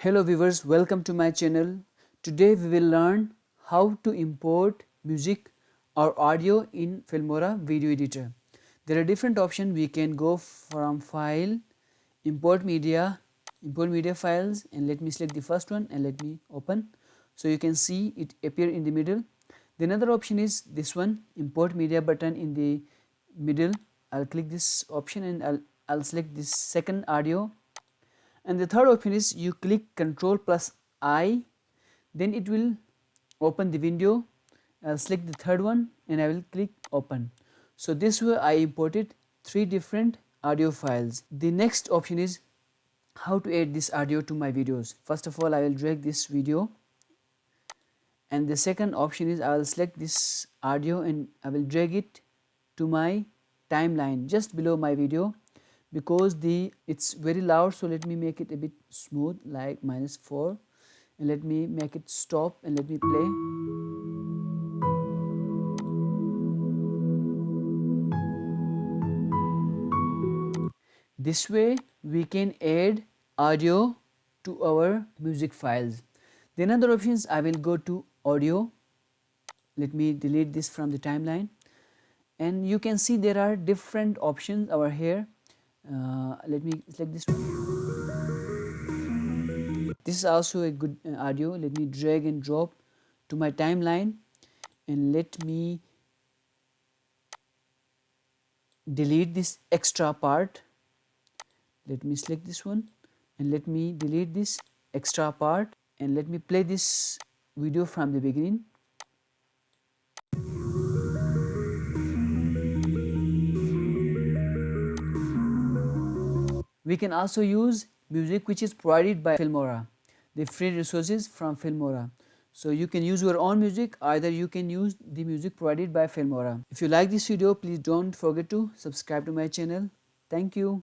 Hello viewers, welcome to my channel. Today we will learn how to import music or audio in Filmora video editor. There are different options. We can go from file, import media files, and let me select the first one and let me open. So you can see it appear in the middle. The another option is this one, import media button in the middle. I'll click this option and I'll select this second audio. And the third option is you click Ctrl plus I, then it will open the window. I'll select the third one and I will click open. So this way I imported 3 different audio files. The next option is how to add this audio to my videos. First of all, I will drag this video, and the second option is I will select this audio and I will drag it to my timeline just below my video, because it's very loud. So let me make it a bit smooth, like -4, and let me make it stop and let me play. This way we can add audio to our music files. The another options, I will go to audio. Let me delete this from the timeline, and you can see there are different options over here. Let me select this one. This is also a good audio. Let me drag and drop to my timeline, and let me delete this extra part. Let me select this one and let me delete this extra part, and let me play this video from the beginning. We can also use music which is provided by Filmora, the free resources from Filmora. So you can use your own music, either you can use the music provided by Filmora. If you like this video, please don't forget to subscribe to my channel. Thank you.